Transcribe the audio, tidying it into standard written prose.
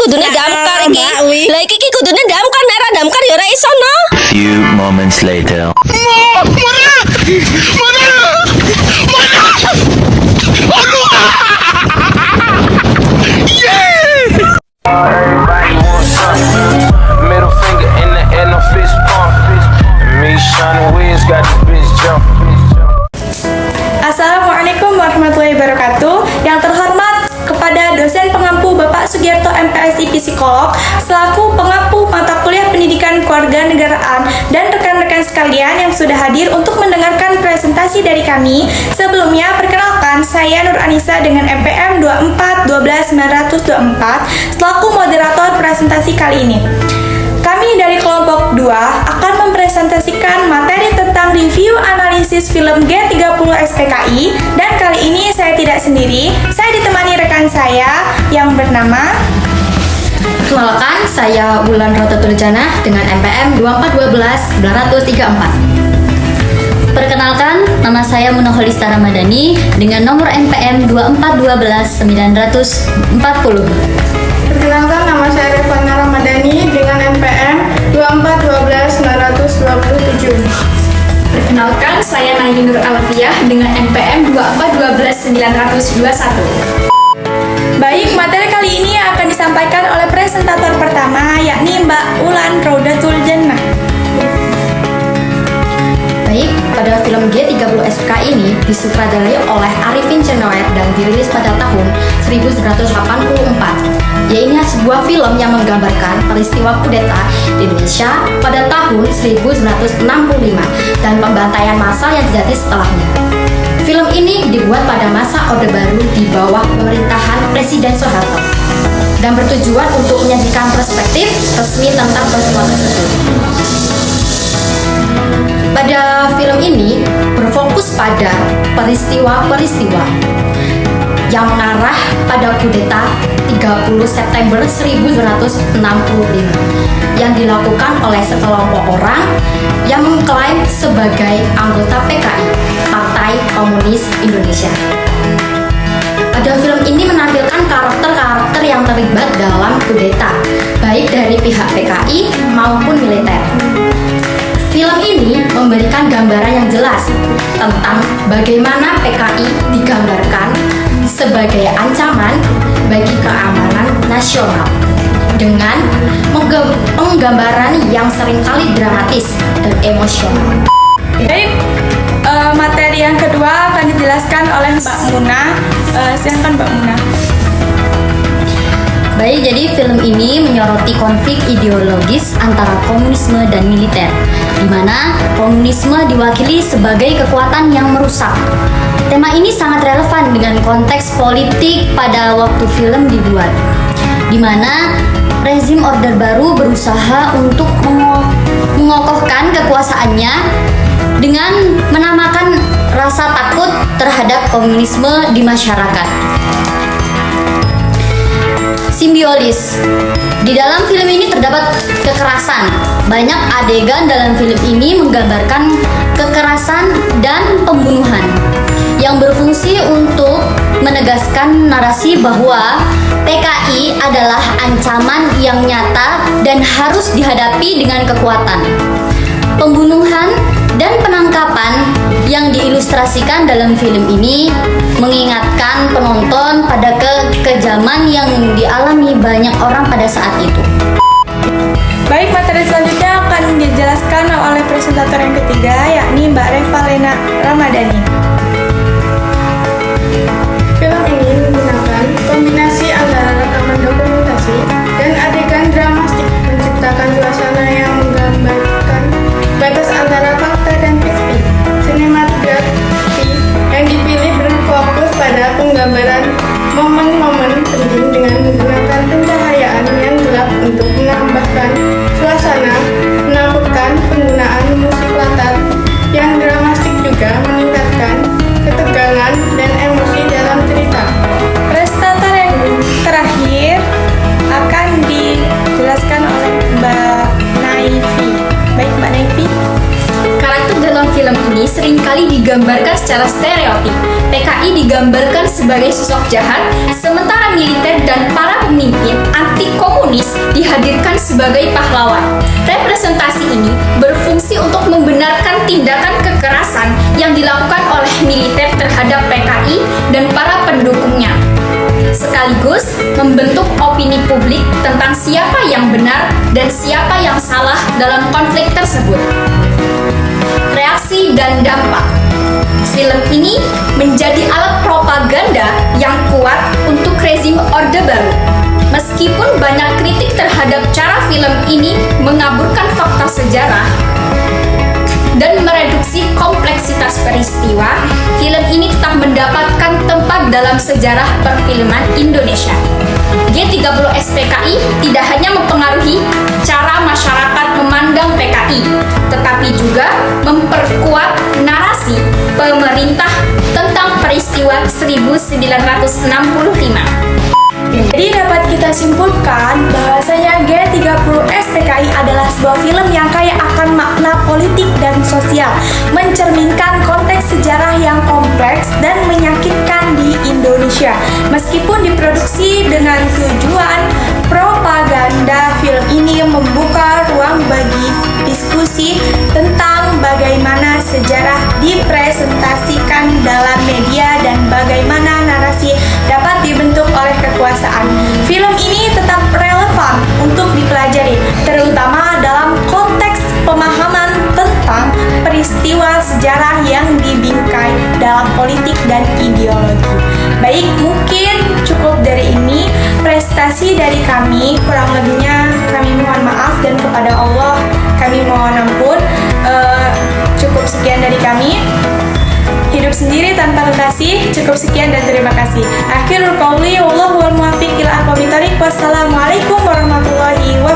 kudune damkar iki. Lah iki kudune damkar nek ora damkar ya ora iso no. Few moments later. Everybody wants something. Middle finger in the air, no fist bump. Me, Shawnee Wiz, got this bitch jumping. Assalamualaikum warahmatullahi wabarakatuh. Yang terhormat kepada dosen pengampu Bapak Sugierto MPSI Psikolog selaku pengampu mata kuliah pendidikan kewarganegaraan dan rekan-rekan sekalian yang sudah hadir untuk mendengarkan presentasi dari kami. Sebelumnya perkenalkan, saya Nur Anissa dengan MPM 2412924 selaku moderator presentasi kali ini. Kami dari kelompok 2 akan mempresentasikan materi tentang review analisis film G30 SPKI, dan kali ini saya tidak sendiri, saya ditemani rekan saya yang bernama. Perkenalkan, saya Wulan Rotatul Janah dengan MPM 2412934. Perkenalkan, nama saya Munah Holista Ramadhani dengan nomor MPM 2412940. Perkenalkan, nama saya Revana Ramadhani dengan MPM 2412927. Perkenalkan, saya Nayi Nur Alfiah dengan MPM 2419921. Baik, materi kali ini akan disampaikan oleh presentator pertama, yakni Mbak Wulan Rodatul Jannah. Baik, pada film G30 SPKI ini disutradarai oleh Arifin Cenoet dan dirilis pada tahun 1984. Yaitu sebuah film yang menggambarkan peristiwa kudeta di Indonesia pada tahun 1965 dan pembantaian massal yang terjadi setelahnya. Film ini dibuat pada masa Orde Baru di bawah pemerintahan Presiden Soeharto dan bertujuan untuk menyajikan perspektif resmi tentang peristiwa tersebut. Pada film ini berfokus pada peristiwa-peristiwa yang mengarah pada kudeta 30 September 1965 yang dilakukan oleh sekelompok orang yang mengklaim sebagai anggota PKI, Partai Komunis Indonesia. Pada film ini menampilkan karakter-karakter yang terlibat dalam kudeta, baik dari pihak PKI maupun militer. Film ini memberikan gambaran yang jelas tentang bagaimana PKI digambarkan sebagai ancaman bagi keamanan nasional dengan penggambaran yang seringkali dramatis dan emosional. Baik, materi yang kedua akan dijelaskan oleh Mbak Munah. Silakan Mbak Munah. Baik, jadi film ini menyoroti konflik ideologis antara komunisme dan militer, di mana komunisme diwakili sebagai kekuatan yang merusak. Tema ini sangat relevan dengan konteks politik pada waktu film dibuat, di mana rezim Orde Baru berusaha untuk mengokohkan kekuasaannya dengan menamakan rasa takut terhadap komunisme di masyarakat. Simbiolis. Di dalam film ini terdapat kekerasan. Banyak adegan dalam film ini menggambarkan kekerasan dan pembunuhan yang berfungsi untuk menegaskan narasi bahwa PKI adalah ancaman yang nyata dan harus dihadapi dengan kekuatan. Pembunuhan dan penangkapan yang diilustrasikan dalam film ini mengingatkan penonton pada kekejaman yang dialami banyak orang pada saat itu. Baik, materi selanjutnya akan dijelaskan oleh presentator yang ketiga, yakni Mbak Revalena Ramadhani. Film ini menggunakan kombinasi antara rekaman dokumentasi dan adegan dramatik, menciptakan suasana yang menggambarkan batas antara fakta dan fiksi. Sinematografi yang dipilih berfokus pada penggambaran momen-momen penting dengan menggunakan pencahayaan yang gelap untuk menambahkan suasana menakutkan. Penggunaan musik latar yang dramatik juga meningkatkan ketegangan dan emosi dalam cerita. Presentator yang terakhir akan dijelaskan oleh Mbak Naifi. Baik, Mbak Naifi. Karakter dalam film ini seringkali digambarkan secara stereotip. PKI digambarkan sebagai sosok jahat, sementara militer dan para pemimpin anti komunis dihadirkan sebagai pahlawan. Representasi ini berfungsi untuk membenarkan tindakan kekerasan yang dilakukan oleh militer terhadap PKI dan para pendukungnya, sekaligus membentuk opini publik tentang siapa yang benar dan siapa yang salah dalam konflik tersebut. Reaksi dan dampak. Film ini menjadi alat propaganda yang kuat untuk rezim Orde Baru. Meskipun banyak kritik terhadap cara film ini mengaburkan fakta sejarah dan mereduksi kompleksitas peristiwa, film ini tetap mendapatkan tempat dalam sejarah perfilman Indonesia. G30 SPKI tidak hanya mempengaruhi cara masyarakat memandang PKI, tetapi juga memperkuat narasi pemerintah tentang peristiwa 1965. Jadi dapat kita simpulkan bahwasanya G30 SPKI adalah sebuah film yang kaya akan makna politik dan sosial, mencerminkan konteks sejarah yang kompleks dan menyakitkan di Indonesia. Meskipun diproduksi dengan tujuan propaganda, film ini membuka ruang bagi diskusi tentang bagaimana sejarah dipresentasikan dalam media dan bagaimana narasi dapat dibentuk oleh kekuasaan. Film ini tetap relevan untuk dipelajari, terutama dalam konteks pemahaman tentang peristiwa sejarah yang dibingkai dalam politik dan ideologi. Baik, mungkin cukup dari ini prestasi dari kami. Kurang lebihnya kami mohon maaf dan kepada Allah kami mohon ampun. Cukup sekian dari kami. Hidup sendiri tanpa kekasih. Cukup sekian dan terima kasih. Akhirul qauli wallahu wal muwaffiq ila aqwamit thoriq. Wassalamualaikum warahmatullahi wabarakatuh.